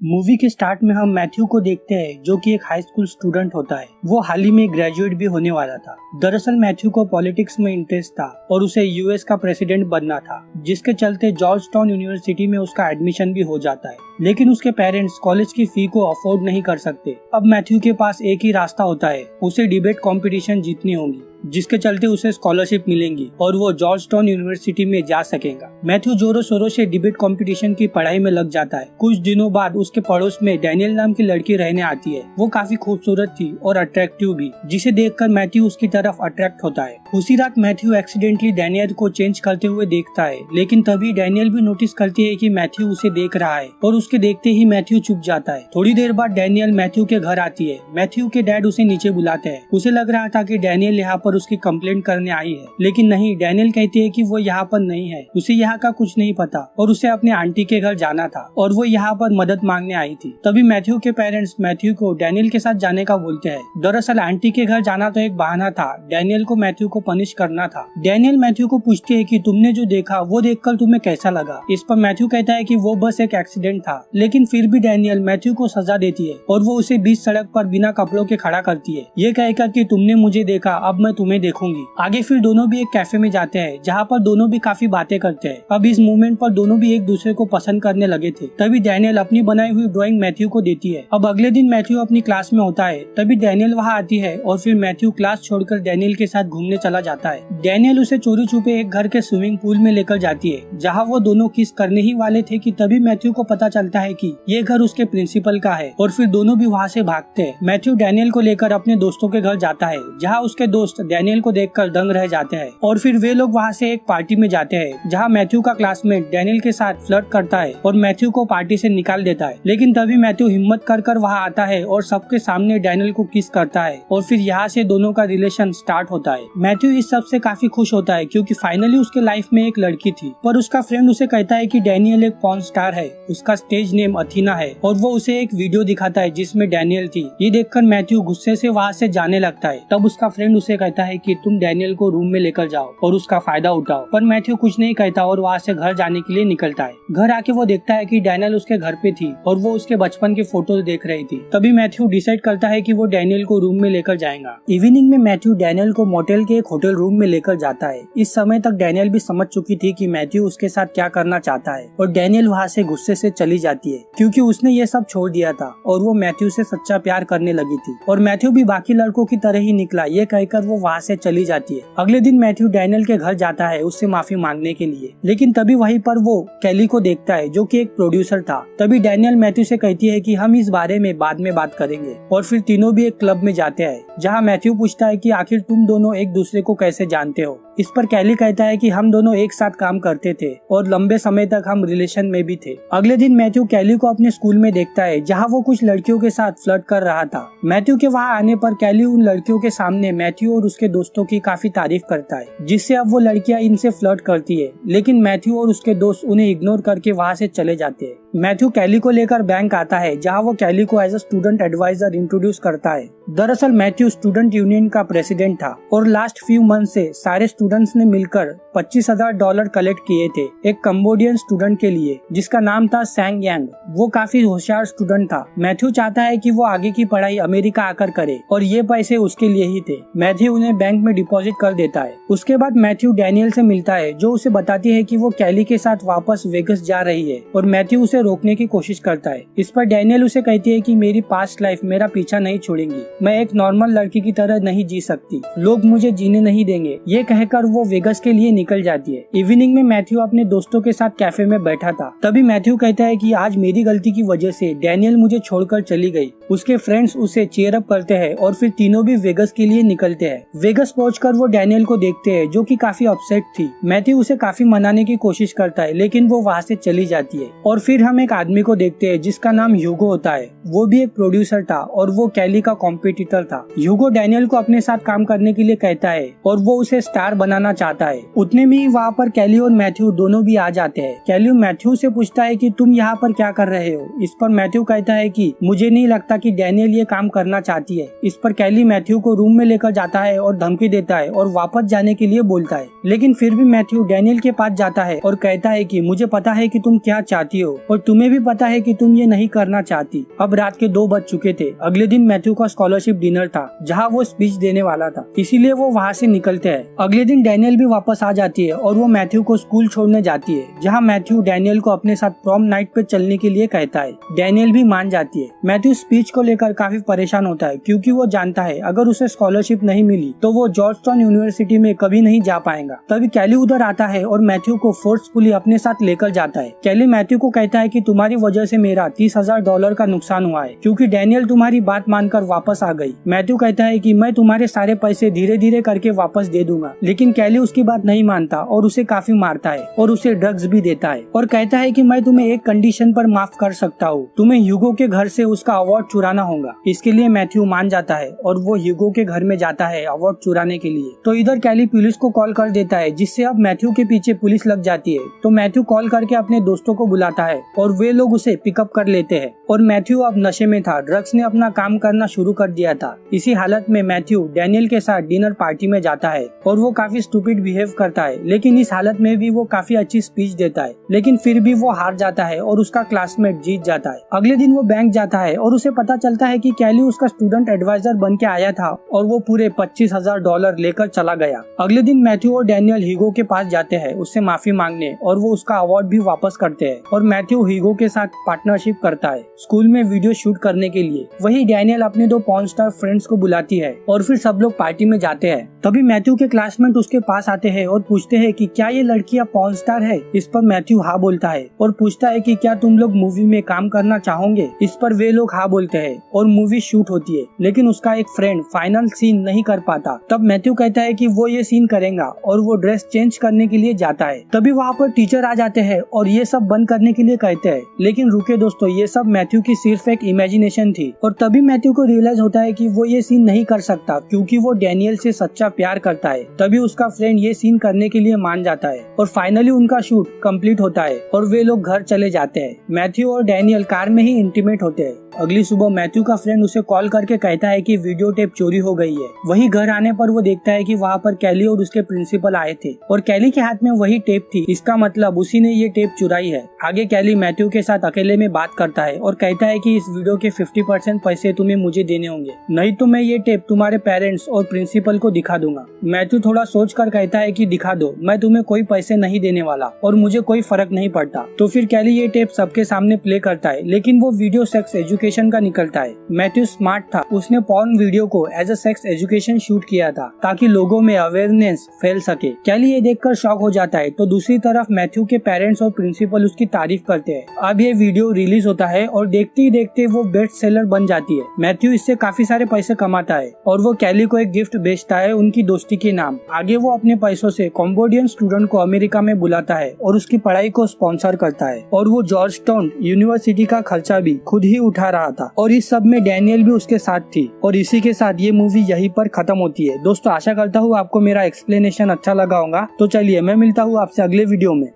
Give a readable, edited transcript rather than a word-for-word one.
Movie के start में हम मैथ्यू को देखते हैं जो कि एक हाई स्कूल स्टूडेंट होता है। वो हाल ही में ग्रेजुएट भी होने वाला था। दरअसल मैथ्यू को पॉलिटिक्स में इंटरेस्ट था और उसे यूएस का प्रेसिडेंट बनना था, जिसके चलते जॉर्ज टाउन यूनिवर्सिटी में उसका एडमिशन भी हो जाता है। लेकिन उसके पेरेंट्स कॉलेज की फी को अफोर्ड नहीं कर सकते। अब मैथ्यू के पास एक ही रास्ता होता है, उसे डिबेट कंपटीशन जीतनी होगी, जिसके चलते उसे स्कॉलरशिप मिलेंगी और वो जॉर्ज टाउन यूनिवर्सिटी में जा सकेगा। मैथ्यू जोरों शोरों से डिबेट कंपटीशन की पढ़ाई में लग जाता है। कुछ दिनों बाद उसके पड़ोस में डैनियल नाम की लड़की रहने आती है। वो काफी खूबसूरत थी और अट्रैक्टिव भी, जिसे देखकर मैथ्यू उसकी तरफ अट्रैक्ट होता है। उसी रात मैथ्यू एक्सीडेंटली डैनियल को चेंज करते हुए देखता है, लेकिन तभी डैनियल भी नोटिस करती है कि मैथ्यू उसे देख रहा है और उसके देखते ही मैथ्यू चुप जाता है। थोड़ी देर बाद डैनियल मैथ्यू के घर आती है। मैथ्यू के डैड उसे नीचे बुलाते हैं। उसे लग रहा था कि डैनियल यहाँ पर उसकी कंप्लेंट करने आई है, लेकिन नहीं, डैनियल कहती है कि वो यहाँ पर नहीं है, उसे यहाँ का कुछ नहीं पता और उसे अपने आंटी के घर जाना था और वो यहाँ पर मदद मांगने आई थी। तभी मैथ्यू के पेरेंट्स मैथ्यू को डैनियल के साथ जाने का बोलते हैं। दरअसल आंटी के घर जाना तो एक बहाना था, डैनियल को मैथ्यू को पनिश करना था। डैनियल मैथ्यू को पूछती है कि तुमने जो देखा वो देखकर तुम्हें कैसा लगा। इस पर मैथ्यू कहता है कि वो बस एक एक्सीडेंट था, लेकिन फिर भी डैनियल मैथ्यू को सजा देती है और वो उसे बीच सड़क पर बिना कपड़ों के खड़ा करती है, ये कहकर कि तुमने मुझे देखा, अब मैं तुम्हें देखूंगी। आगे फिर दोनों भी एक कैफे में जाते हैं, जहाँ पर दोनों भी काफी बातें करते हैं। अब इस मूवमेंट पर दोनों भी एक दूसरे को पसंद करने लगे थे। तभी डैनियल अपनी बनाई हुई ड्राइंग मैथ्यू को देती है। अब अगले दिन मैथ्यू अपनी क्लास में होता है, तभी डैनियल वहाँ आती है और फिर मैथ्यू क्लास छोड़कर डैनियल के साथ घूमने चला जाता है। डैनियल उसे चोरी छुपे एक घर के स्विमिंग पूल में लेकर जाती है, जहाँ वो दोनों किस करने ही वाले थे कि तभी मैथ्यू को पता चलता है कि ये घर उसके प्रिंसिपल का है और फिर दोनों भी वहाँ से भागते हैं। मैथ्यू डैनियल को लेकर अपने दोस्तों के घर जाता है, जहाँ उसके दोस्त डैनियल को देखकर दंग रह जाते हैं और फिर वे लोग वहाँ से एक पार्टी में जाते हैं, जहाँ मैथ्यू का क्लासमेट डैनियल के साथ फ्लर्ट करता है और मैथ्यू को पार्टी से निकाल देता है। लेकिन तभी मैथ्यू हिम्मत कर वहाँ आता है और सबके सामने डैनियल को किस करता है और फिर यहाँ से दोनों का रिलेशन स्टार्ट होता है। मैथ्यू इस सब से काफी खुश होता है क्योंकि फाइनली उसके लाइफ में एक लड़की थी, पर उसका फ्रेंड उसे कहता है कि डैनियल एक पॉर्न स्टार है, उसका स्टेज नेम अथीना है और वो उसे एक वीडियो दिखाता है जिसमें डैनियल थी। ये देखकर मैथ्यू गुस्से से वहाँ से जाने लगता है। तब उसका फ्रेंड उसे कहता है कि तुम डैनियल को रूम में लेकर जाओ और उसका फायदा उठाओ, पर मैथ्यू कुछ नहीं कहता और वहाँ से घर जाने के लिए निकलता है। घर आके वो देखता है कि डैनियल उसके घर पे थी और वो उसके बचपन की फोटोज देख रही थी। तभी मैथ्यू डिसाइड करता है कि वो डैनियल को रूम में लेकर जाएगा। इवनिंग में मैथ्यू डैनियल को मोटेल के एक होटल रूम में लेकर जाता है। इस समय तक डैनियल भी समझ चुकी थी कि मैथ्यू उसके साथ क्या करना चाहता है और डैनियल वहाँ से गुस्से से चली जाती है क्योंकि उसने ये सब छोड़ दिया था और वो मैथ्यू से सच्चा प्यार करने लगी थी और मैथ्यू भी बाकी लड़कों की तरह ही निकला, ये कहकर वो वहाँ से चली जाती है। अगले दिन मैथ्यू डैनियल के घर जाता है उससे माफी मांगने के लिए, लेकिन तभी वहीं पर वो कैली को देखता है जो कि एक प्रोड्यूसर था। तभी डैनियल मैथ्यू से कहती है कि हम इस बारे में बाद में बात करेंगे और फिर तीनों भी एक क्लब में जाते हैं, जहाँ मैथ्यू पूछता है कि आखिर तुम दोनों एक दूसरे को कैसे जानते हो। इस पर कैली कहता है कि हम दोनों एक साथ काम करते थे और लंबे समय तक हम रिलेशन में भी थे। अगले दिन मैथ्यू कैली को अपने स्कूल में देखता है, जहाँ वो कुछ लड़कियों के साथ फ्लर्ट कर रहा था। मैथ्यू के वहाँ आने पर कैली उन लड़कियों के सामने मैथ्यू और उसके दोस्तों की काफी तारीफ करता है, जिससे अब वो लड़कियां इनसे फ्लर्ट करती है, लेकिन मैथ्यू और उसके दोस्त उन्हें इग्नोर करके वहाँ से चले जाते हैं। मैथ्यू कैली को लेकर बैंक आता है, जहाँ वो कैली को as a student advisor introduce करता है। दरअसल मैथ्यू स्टूडेंट यूनियन का प्रेसिडेंट था और लास्ट फ्यू मंथ से सारे स्टूडेंट्स ने मिलकर $25,000 कलेक्ट किए थे एक कंबोडियन स्टूडेंट के लिए, जिसका नाम था सैंग यांग। वो काफी होशियार स्टूडेंट था। मैथ्यू चाहता है कि वो आगे की पढ़ाई अमेरिका आकर करे और ये पैसे उसके लिए ही थे। मैथ्यू उन्हें बैंक में डिपॉजिट कर देता है। उसके बाद मैथ्यू डैनियल से मिलता है, जो उसे बताती है कि वो कैली के साथ वापस वेगस जा रही है और मैथ्यू उसे रोकने की कोशिश करता है। इस पर डैनियल उसे कहती है कि मेरी पास्ट लाइफ मेरा पीछा नहीं छोड़ेंगी, मैं एक नॉर्मल लड़की की तरह नहीं जी सकती, लोग मुझे जीने नहीं देंगे। ये कहकर वो वेगस के लिए निकल जाती है। इवनिंग में मैथ्यू अपने दोस्तों के साथ कैफे में बैठा था। तभी मैथ्यू कहता है कि आज मेरी गलती की वजह से डैनियल मुझे छोड़कर चली गई। उसके फ्रेंड्स उसे चीयर अप करते हैं और फिर तीनों भी वेगस के लिए निकलते हैं। वेगस पहुंचकर वो डैनियल को देखते हैं, जो कि काफी अपसेट थी। मैथ्यू उसे काफी मनाने की कोशिश करता है, लेकिन वो वहाँ से चली जाती है। और फिर हम एक आदमी को देखते हैं जिसका नाम ह्यूगो होता है। वो भी एक प्रोड्यूसर था और वो कैली का कॉम्पिटिटर था। ह्यूगो डैनियल को अपने साथ काम करने के लिए कहता है और वो उसे स्टार बनाना चाहता है। उतने में ही वहाँ पर कैली और मैथ्यू दोनों भी आ जाते हैं। कैली मैथ्यू से पूछता है कि तुम यहाँ पर क्या कर रहे हो। इस पर मैथ्यू कहता है कि मुझे नहीं लगता कि डैनियल ये काम करना चाहती है। इस पर कैली मैथ्यू को रूम में लेकर जाता है और धमकी देता है और वापस जाने के लिए बोलता है, लेकिन फिर भी मैथ्यू डैनियल के पास जाता है और कहता है कि मुझे पता है कि तुम क्या चाहती हो और तुम्हें भी पता है कि तुम ये नहीं करना चाहती। अब रात के 2 बज चुके थे। अगले दिन मैथ्यू का स्कॉलरशिप डिनर था जहाँ वो स्पीच देने वाला था, इसीलिए वो वहाँ से निकलते हैं। अगले दिन डैनियल भी वापस आ जाती है और वो मैथ्यू को स्कूल छोड़ने जाती है, जहाँ मैथ्यू डैनियल को अपने साथ प्रॉम नाइट पे चलने के लिए कहता है। डैनियल भी मान जाती है। मैथ्यू स्पीच को लेकर काफी परेशान होता है क्योंकि वो जानता है अगर उसे स्कॉलरशिप नहीं मिली तो वो जॉर्जटाउन यूनिवर्सिटी में कभी नहीं जा पाएगा। तभी कैली उधर आता है और मैथ्यू को फोर्सफुली अपने साथ लेकर जाता है। कैली मैथ्यू को कहता है कि तुम्हारी वजह से मेरा $30,000 का नुकसान हुआ है क्योंकि डैनियल तुम्हारी बात मानकर वापस आ गई। मैथ्यू कहता है कि मैं तुम्हारे सारे पैसे धीरे धीरे करके वापस दे दूंगा, लेकिन कैली उसकी बात नहीं मानता और उसे काफी मारता है और उसे ड्रग्स भी देता है और कहता है कि मैं तुम्हें एक कंडीशन पर माफ कर सकता हूँ, तुम्हें ह्यूगो के घर से उसका अवार्ड चुराना होगा। इसके लिए मैथ्यू मान जाता है और वो ह्यूगो के घर में जाता है अवार्ड चुराने के लिए। तो इधर कैली पुलिस को कॉल कर देता है, जिससे अब मैथ्यू के पीछे पुलिस लग जाती है। तो मैथ्यू कॉल करके अपने दोस्तों को बुलाता है और वे लोग उसे पिकअप कर लेते हैं। और मैथ्यू अब नशे में था, ड्रग्स ने अपना काम करना शुरू कर दिया था। इसी हालत में मैथ्यू डैनियल के साथ डिनर पार्टी में जाता है और वो काफी स्टूपिड बिहेव करता है, लेकिन इस हालत में भी वो काफी अच्छी स्पीच देता है, लेकिन फिर भी वो हार जाता है और उसका क्लासमेट जीत जाता है। अगले दिन वो बैंक जाता है और उसे पता चलता है कि कैली उसका स्टूडेंट एडवाइजर बन के आया था और वो पूरे $25,000 लेकर चला गया। अगले दिन मैथ्यू और डैनियल ह्यूगो के पास जाते हैं उससे माफी मांगने और वो उसका अवार्ड भी वापस करते हैं और मैथ्यू ह्यूगो के साथ पार्टनरशिप करता है स्कूल में वीडियो शूट करने के लिए। वही डैनियल अपने 2 पॉर्न स्टार फ्रेंड्स को बुलाती है और फिर सब लोग पार्टी में जाते हैं। तभी मैथ्यू के क्लासमेट उसके पास आते हैं और पूछते हैं कि क्या ये लड़कियां पॉर्न स्टार है। इस पर मैथ्यू हाँ बोलता है और पूछता है कि क्या तुम लोग मूवी में काम करना चाहोगे। इस पर वे लोग हाँ बोलते हैं और मूवी शूट होती है, लेकिन उसका एक फ्रेंड फाइनल सीन नहीं कर पाता। तब मैथ्यू कहता है कि वो ये सीन करेगा और वो ड्रेस चेंज करने के लिए जाता है। तभी वहाँ पर टीचर आ जाते हैं और ये सब बंद करने के लिए कहते हैं, लेकिन रुके दोस्तों, ये सब मैथ्यू की सिर्फ एक इमेजिनेशन थी। और तभी मैथ्यू को रियलाइज होता है कि वो ये सीन नहीं कर सकता क्योंकि वो डैनियल से सच्चा प्यार करता है। तभी उसका फ्रेंड ये सीन करने के लिए मान जाता है और फाइनली उनका शूट कंप्लीट होता है और वे लोग घर चले जाते हैं। मैथ्यू और डैनियल कार में ही इंटीमेट होते हैं। अगली सुबह मैथ्यू का फ्रेंड उसे कॉल करके कहता है कि वीडियो टेप चोरी हो गई है। वही घर आने पर वो देखता है कि वहाँ पर कैली और उसके प्रिंसिपल आए थे और कैली के हाथ में वही टेप थी। इसका मतलब उसी ने ये टेप चुराई है। आगे कैली मैथ्यू के साथ अकेले में बात करता है और कहता है कि इस वीडियो के 50% पैसे तुम्हें मुझे देने होंगे, नहीं तो मैं ये टेप तुम्हारे पेरेंट्स और प्रिंसिपल को दिखा दूंगा। मैथ्यू थोड़ा सोच कर कहता है कि दिखा दो, मैं तुम्हें कोई पैसे नहीं देने वाला और मुझे कोई फर्क नहीं पड़ता। तो फिर कैली ये टेप सबके सामने प्ले करता है, लेकिन वो वीडियो सेक्स एजुकेशन का निकलता है। मैथ्यू स्मार्ट था, उसने पॉर्न वीडियो को as a sex education shoot किया था ताकि लोगों में अवेयरनेस फैल सके। कैली ये देखकर शॉक हो जाता है। तो दूसरी तरफ मैथ्यू के पेरेंट्स और प्रिंसिपल उसकी तारीफ करते हैं। अब ये वीडियो रिलीज होता है और देखते ही देखते वो बेस्ट सेलर बन जाती है। मैथ्यू इससे काफी सारे पैसे कमाता है और वो कैली को एक गिफ्ट बेचता है उनकी दोस्ती के नाम। आगे वो अपने पैसों से कम्बोडियन स्टूडेंट को अमेरिका में बुलाता है और उसकी पढ़ाई को स्पॉन्सर करता है और वो जॉर्जटाउन यूनिवर्सिटी का खर्चा भी खुद ही उठा रहा था और इस सब में डैनियल भी उसके साथ थी। और इसी के साथ ये मूवी यहीं पर खत्म होती है। दोस्तों, आशा करता हूँ आपको मेरा एक्सप्लेनेशन अच्छा लगा होगा। तो चलिए मैं मिलता हूँ आपसे अगले वीडियो में।